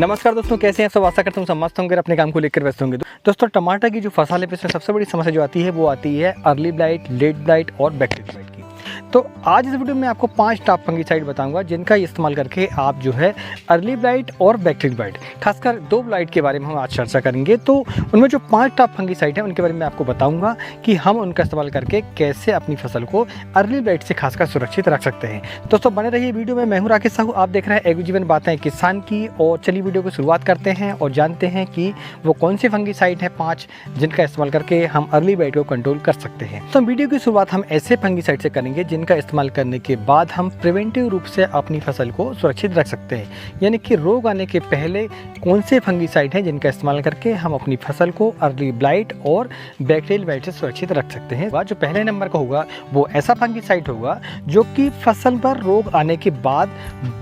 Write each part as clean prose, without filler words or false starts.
नमस्कार दोस्तों, कैसे हैं सब। आशा करता हूँ सब मस्त होंगे, अपने काम को लेकर व्यस्त होंगे। दोस्तों टमाटर की जो फसल है इसमें सबसे बड़ी समस्या जो आती है वो आती है अर्ली ब्लाइट, लेट ब्लाइट और बैक्टीरियल ब्लाइट की। तो आज इस वीडियो में आपको 5 टॉप फंगिसाइड बताऊंगा जिनका इस्तेमाल करके आप जो है अर्ली ब्लाइट और बैक्टीरियल ब्लाइट, खासकर 2 ब्लाइट के बारे में हम आज चर्चा करेंगे। तो उनमें जो 5 टॉप फंगिसाइड हैं उनके बारे में आपको बताऊंगा कि हम उनका इस्तेमाल करके कैसे अपनी फसल को अर्ली ब्लाइट से खासकर सुरक्षित रख सकते हैं। दोस्तों बने रहिए वीडियो में। मैं हूं राकेश साहू, आप देख रहे हैं एग्रो जीवन बातें किसान की। और चलिए वीडियो को शुरुआत करते हैं और जानते हैं कि वो कौन से फंगिसाइड हैं 5 जिनका इस्तेमाल करके हम अर्ली ब्लाइट को कंट्रोल कर सकते हैं। तो वीडियो की शुरुआत हम ऐसे फंगिसाइड से करेंगे जिनका इस्तेमाल करने के बाद हम प्रिवेंटिव रूप से अपनी फसल को सुरक्षित रख सकते हैं। यानी कि रोग आने के पहले कौन से फंगिसाइड हैं जिनका इस्तेमाल करके हम अपनी फसल को अर्ली ब्लाइट और बैक्टीरियल ब्लाइट से सुरक्षित रख सकते हैं। जो पहले नंबर का होगा वो ऐसा फंगिसाइड होगा जो कि फसल पर रोग आने के बाद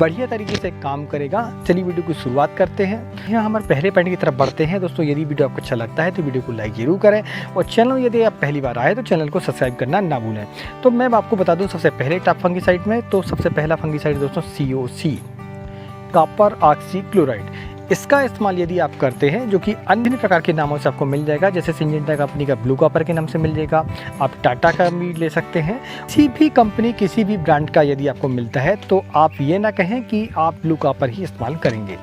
बढ़िया तरीके से काम करेगा। चलिए वीडियो की शुरुआत करते हैं। यहाँ हमारे पहले पॉइंट की तरफ बढ़ते हैं। दोस्तों यदि वीडियो आपको अच्छा लगता है तो वीडियो को लाइक जरूर करें और चैनल यदि आप पहली बार आए तो चैनल को सब्सक्राइब करना ना भूलें। तो मैं आपको बता दूं सबसे पहले टॉप फंगिसाइड में, तो सबसे पहला फंगिसाइड दोस्तों COC, कॉपर ऑक्सी क्लोराइड। इसका इस्तेमाल यदि आप करते हैं, जो कि अन्य प्रकार के नामों से आपको मिल जाएगा, जैसे सिंजेंटा कंपनी का ब्लू कॉपर के नाम से मिल जाएगा, आप टाटा का भी ले सकते हैं। किसी भी कंपनी किसी भी ब्रांड का यदि आपको मिलता है तो आप ये ना कहें कि आप ब्लू कॉपर ही इस्तेमाल करेंगे,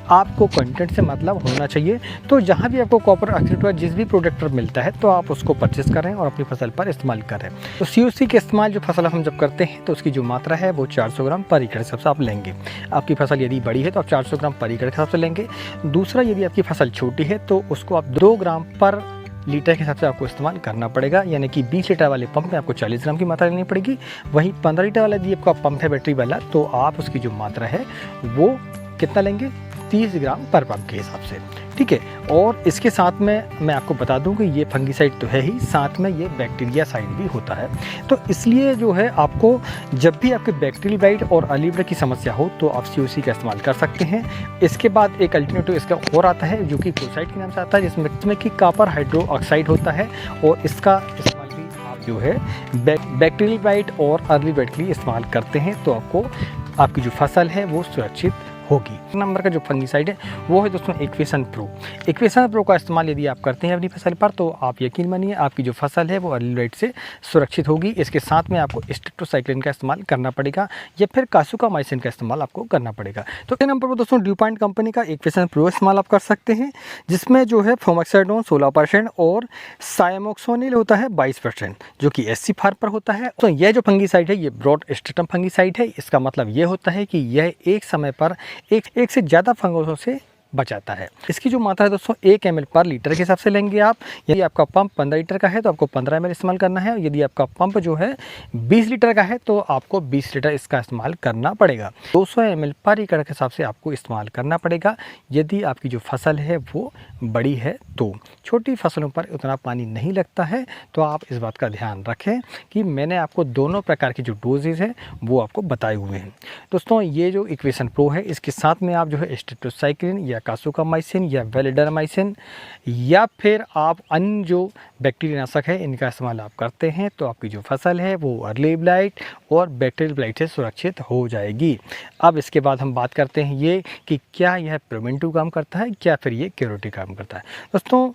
आपको कंटेंट से मतलब होना चाहिए। तो जहाँ भी आपको कॉपर ऑक्सी जिस भी प्रोडक्ट पर मिलता है तो आप उसको परचेस करें और अपनी फसल पर इस्तेमाल करें। तो COC के इस्तेमाल जो फसल हम जब करते हैं तो उसकी जो मात्रा है वो 400 ग्राम पर एकड़ के हिसाब से आप लेंगे। आपकी फसल यदि बड़ी है तो आप 400 ग्राम पर एकड़ के हिसाब से लेंगे। दूसरा, यदि आपकी फसल छोटी है तो उसको आप 2 ग्राम पर लीटर के हिसाब से आपको इस्तेमाल करना पड़ेगा। यानी कि 20 लीटर वाले पंप में आपको 40 ग्राम की मात्रा लेनी पड़ेगी। वहीं 15 लीटर वाला यदि आपका पंप है बैटरी वाला तो आप उसकी जो मात्रा है वो कितना लेंगे, 30 ग्राम पर पंप के हिसाब से, ठीक है। और इसके साथ में मैं आपको बता दूं कि ये फंगिसाइड तो है ही, साथ में ये बैक्टीरिया साइड भी होता है। तो इसलिए जो है आपको जब भी आपके बैक्टीरियल ब्लाइट और अर्ली ब्लाइट की समस्या हो तो आप COC का इस्तेमाल कर सकते हैं। इसके बाद एक अल्टरनेटिव इसका और आता है जो कि क्लोसाइड के नाम से आता है, जिसमें कि कॉपर हाइड्रो ऑक्साइड होता है। और इसका इस्तेमाल भी आप जो है बैक्टीरियल ब्लाइट और अर्ली ब्लाइट के लिए इस्तेमाल करते हैं तो आपको आपकी जो फसल है वो सुरक्षित होगी। नंबर का जो फंगिसाइड है वो है दोस्तों एक्वेशन प्रो। एक्वेशन प्रो का इस्तेमाल यदि आप करते हैं अपनी फसल पर तो आप यकीन मानिए आपकी जो फसल है वो अर्ली ब्लाइट से सुरक्षित होगी। इसके साथ में आपको स्ट्रेप्टोसाइक्लिन का इस्तेमाल करना पड़ेगा या फिर कासुकामाइसिन का इस्तेमाल आपको करना पड़ेगा। तो इस नंबर पर दोस्तों ड्यूपॉइंट कंपनी का एक्वेशन प्रो इस्तेमाल आप कर सकते हैं, जिसमें जो है फोमेक्साइडोन 16% और साइमोक्सोनिल होता है 22%, जो कि SC फार्म पर होता है। तो यह जो फंगिसाइड है ये ब्रॉड स्ट्रेटम फंगिसाइड है। इसका मतलब ये होता है कि यह एक समय पर एक से ज़्यादा फंगसों से बचाता है। इसकी जो मात्रा है दोस्तों 1 ml पर लीटर के हिसाब से लेंगे आप। यदि आपका पंप 15 लीटर का है तो आपको 15 ml इस्तेमाल करना है। यदि आपका पंप जो है 20 लीटर का है तो आपको 20 लीटर इसका इस्तेमाल करना पड़ेगा। 200 ml पर एकड़ के हिसाब से आपको इस्तेमाल करना पड़ेगा यदि आपकी जो फसल है वो बड़ी है। तो छोटी फसलों पर उतना पानी नहीं लगता है, तो आप इस बात का ध्यान रखें कि मैंने आपको दोनों प्रकार की जो डोजेज है वो आपको बताए हुए हैं। दोस्तों ये जो एक्वेशन प्रो है इसके साथ में आप जो है स्ट्रेप्टोसाइक्लिन या कासुकामाइसिन या वेलिडामाइसिन या फिर आप अन्य जो बैक्टीरिया नाशक है इनका इस्तेमाल आप करते हैं तो आपकी जो फसल है वो अर्ली ब्लाइट और बैक्टीरियल ब्लाइट से सुरक्षित हो जाएगी। अब इसके बाद हम बात करते हैं ये कि क्या यह प्रिवेंटिव काम करता है, क्या फिर ये क्यूरेटिव काम करता है। दोस्तों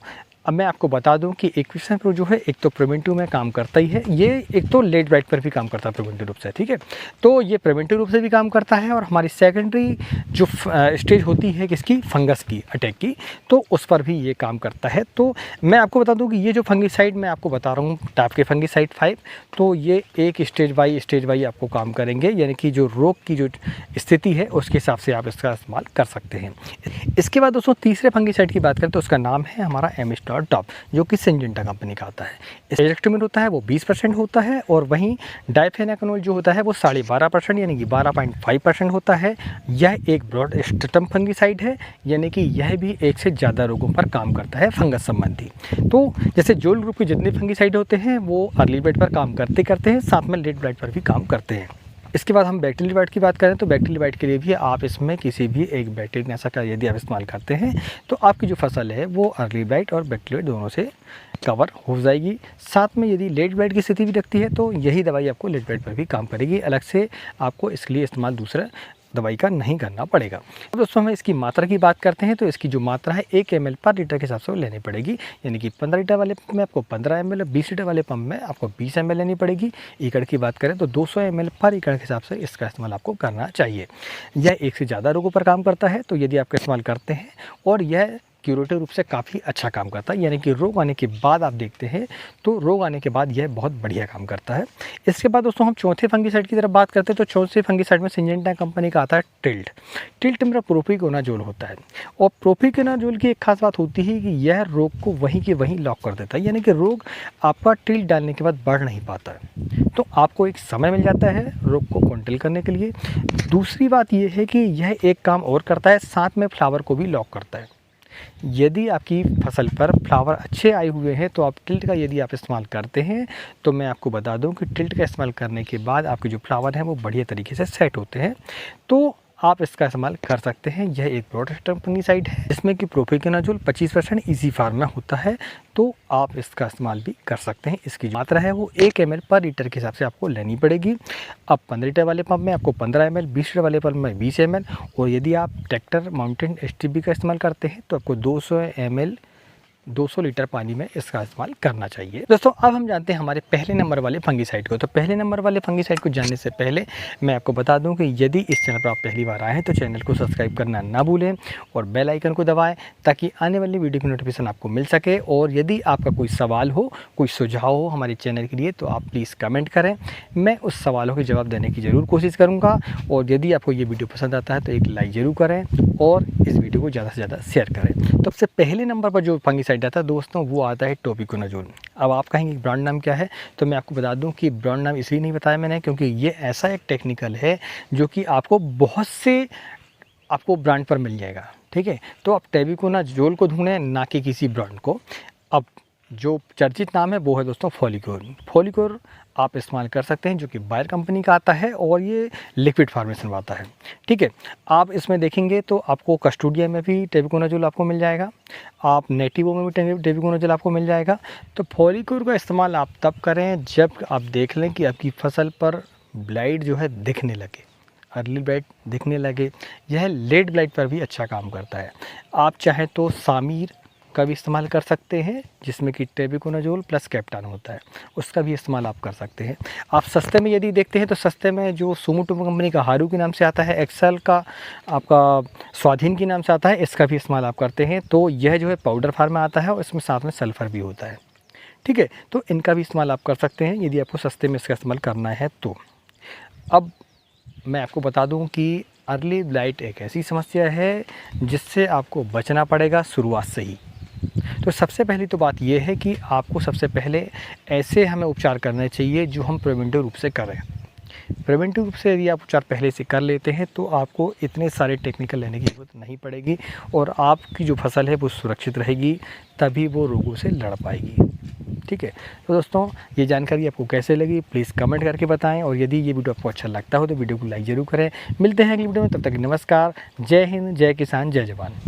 अब मैं आपको बता दूं कि एक्वेशन प्रो जो है एक तो प्रिवेंटिव में काम करता ही है, ये एक तो लेट ब्लाइट पर भी काम करता है प्रिवेंटिव रूप से, ठीक है। तो ये प्रिवेंटिव रूप से भी काम करता है और हमारी सेकेंडरी जो स्टेज होती है किसकी, फंगस की अटैक की, तो उस पर भी ये काम करता है। तो मैं आपको बता दूं कि ये जो फंगिसाइड मैं आपको बता रहा हूँ टॉप के फंगिसाइड 5, तो ये एक स्टेज बाई आपको काम करेंगे। यानी कि जो रोग की जो स्थिति है उसके हिसाब से आप इसका इस्तेमाल कर सकते हैं। इसके बाद दोस्तों तीसरे फंगिसाइड की बात करें तो उसका नाम है हमारा एमिस्टॉल टॉप, जो कि सिंजेंटा कंपनी का आता है। इलेक्ट्रोमिन होता है वो 20% होता है और वहीं डाइफेनाकनोल जो होता है वो 12.5% यानी कि 12.5% होता है। यह एक ब्रॉड स्ट्रेटम फंगिसाइड है, यानी कि यह भी एक से ज़्यादा रोगों पर काम करता है फंगस संबंधी। तो जैसे जोल ग्रुप के जितने फंगिसाइड होते हैं वो अर्ली ब्लाइट पर काम करते हैं, साथ में लेट ब्लाइट पर भी काम करते हैं। इसके बाद हम बैक्टीरियल ब्लाइट की बात करें तो बैक्टीरियल ब्लाइट के लिए भी आप इसमें किसी भी एक बैक्टीरिया नाशक का यदि आप इस्तेमाल करते हैं तो आपकी जो फसल है वो अर्ली ब्लाइट और बैक्टीरियल दोनों से कवर हो जाएगी। साथ में यदि लेट ब्लाइट की स्थिति भी रखती है तो यही दवाई आपको लेट ब्लाइट पर भी काम करेगी। अलग से आपको इसके लिए इस्तेमाल दूसरा दवाई का नहीं करना पड़ेगा। अब दोस्तों हम इसकी मात्रा की बात करते हैं तो इसकी जो मात्रा है 1 ml पर लीटर के हिसाब से लेनी पड़ेगी, यानी कि 15 लीटर वाले पंप में आपको 15 ml, 20 लीटर वाले पंप में आपको 20 ml लेनी पड़ेगी। एकड़ की बात करें तो 200 ml पर एकड़ के हिसाब से इसका इस्तेमाल आपको करना चाहिए। यह एक से ज़्यादा रोगों पर काम करता है, तो यदि आपका इस्तेमाल करते हैं और यह क्यूरेटिव रूप से काफ़ी अच्छा काम करता है, यानी कि रोग आने के बाद आप देखते हैं तो रोग आने के बाद यह बहुत बढ़िया काम करता है। इसके बाद दोस्तों हम चौथे फंगीसाइड की तरफ बात करते हैं तो चौथे फंगीसाइड में सिंजेंटा कंपनी का आता है टिल्ट। टिल्ट मेरा प्रोपिकोनाजोल होता है और प्रोपिकोनाजोल की एक खास बात होती है कि यह रोग को वहीं के वहीं लॉक कर देता है, यानी कि रोग आपका टिल्ट डालने के बाद बढ़ नहीं पाता है, तो आपको एक समय मिल जाता है रोग को कंट्रोल करने के लिए। दूसरी बात यह है कि यह एक काम और करता है, साथ में फ्लावर को भी लॉक करता है। यदि आपकी फसल पर फ्लावर अच्छे आए हुए हैं तो आप टिल्ट का यदि आप इस्तेमाल करते हैं तो मैं आपको बता दूं कि टिल्ट का इस्तेमाल करने के बाद आपके जो फ्लावर हैं वो बढ़िया तरीके से सेट होते हैं, तो आप इसका इस्तेमाल कर सकते हैं। यह एक प्रोटेक्ट फंगीसाइड है जिसमें कि प्रोपिकोनाजोल 25% इजी फार्म में होता है, तो आप इसका इस्तेमाल भी कर सकते हैं। इसकी जो मात्रा है वो 1 ml पर लीटर के हिसाब से आपको लेनी पड़ेगी। अब 15 लीटर वाले पंप में आपको 15 ml, 20 लीटर वाले पंप में 20 ml, और यदि आप ट्रैक्टर माउंटेन STB का इस्तेमाल करते हैं तो आपको 200 ml 200 लीटर पानी में इसका इस्तेमाल करना चाहिए। दोस्तों अब हम जानते हैं हमारे पहले नंबर वाले फंगीसाइड को। तो पहले नंबर वाले फंगीसाइड को जानने से पहले मैं आपको बता दूं कि यदि इस चैनल पर आप पहली बार आए हैं तो चैनल को सब्सक्राइब करना ना भूलें और बेल आइकन को दबाएं ताकि आने वाली वीडियो की नोटिफिकेशन आपको मिल सके। और यदि आपका कोई सवाल हो, कोई सुझाव हो हमारे चैनल के लिए तो आप प्लीज़ कमेंट करें, मैं उस सवालों के जवाब देने की ज़रूर कोशिश करूँगा। और यदि आपको ये वीडियो पसंद आता है तो एक लाइक ज़रूर करें और इस वीडियो को ज़्यादा से ज़्यादा शेयर करें। तो सबसे पहले नंबर पर जो फंगीसाइड आता है दोस्तों वो आता है टोपिकोनाजोल। अब आप कहेंगे ब्रांड नाम क्या है, तो मैं आपको बता दूं कि ब्रांड नाम इसलिए नहीं बताया मैंने क्योंकि ये ऐसा एक टेक्निकल है जो कि आपको बहुत से आपको ब्रांड पर मिल जाएगा, ठीक है। तो आप टोपिकोनाजोल को ढूंढें ना कि किसी ब्रांड को। अब जो चर्चित नाम है वो है दोस्तों फॉलिक्योर। फॉलिक्योर आप इस्तेमाल कर सकते हैं जो कि बायर कंपनी का आता है और ये लिक्विड फार्मेशन में आता है, ठीक है। आप इसमें देखेंगे तो आपको कस्टोडिया में भी टोपिकोनाजोल आपको मिल जाएगा, आप नेटिवो में भी टोपिकोनाजोल आपको मिल जाएगा। तो फॉलिक्योर का इस्तेमाल आप तब करें जब आप देख लें कि आपकी फसल पर ब्लाइट जो है दिखने लगे, अर्ली ब्लाइट दिखने लगे। यह लेट ब्लाइट पर भी अच्छा काम करता है। आप चाहें तो सामीर का भी इस्तेमाल कर सकते हैं जिसमें कि टोपिकोनाजोल प्लस कैप्टान होता है, उसका भी इस्तेमाल आप कर सकते हैं। आप सस्ते में यदि देखते हैं तो सस्ते में जो सुमोटो कंपनी का हारू के नाम से आता है, एक्सेल का आपका स्वाधीन के नाम से आता है, इसका भी इस्तेमाल आप करते हैं। तो यह जो है पाउडर फार्म में आता है और इसमें साथ में सल्फ़र भी होता है, ठीक है। तो इनका भी इस्तेमाल आप कर सकते हैं यदि आपको सस्ते में इसका इस्तेमाल करना है तो। अब मैं आपको बता दूँ कि अर्ली ब्लाइट एक ऐसी समस्या है जिससे आपको बचना पड़ेगा शुरुआत से ही। तो सबसे पहली तो बात यह है कि आपको सबसे पहले ऐसे हमें उपचार करने चाहिए जो हम प्रिवेंटिव रूप से करें। प्रिवेंटिव रूप से यदि आप उपचार पहले से कर लेते हैं तो आपको इतने सारे टेक्निकल लेने की ज़रूरत नहीं पड़ेगी और आपकी जो फसल है वो सुरक्षित रहेगी, तभी वो रोगों से लड़ पाएगी, ठीक है। तो दोस्तों ये जानकारी आपको कैसे लगी प्लीज़ कमेंट करके बताएं और यदि ये वीडियो आपको अच्छा लगता हो तो वीडियो को लाइक ज़रूर करें। मिलते हैं अगली वीडियो में, तब तक नमस्कार, जय हिंद, जय किसान, जय जवान।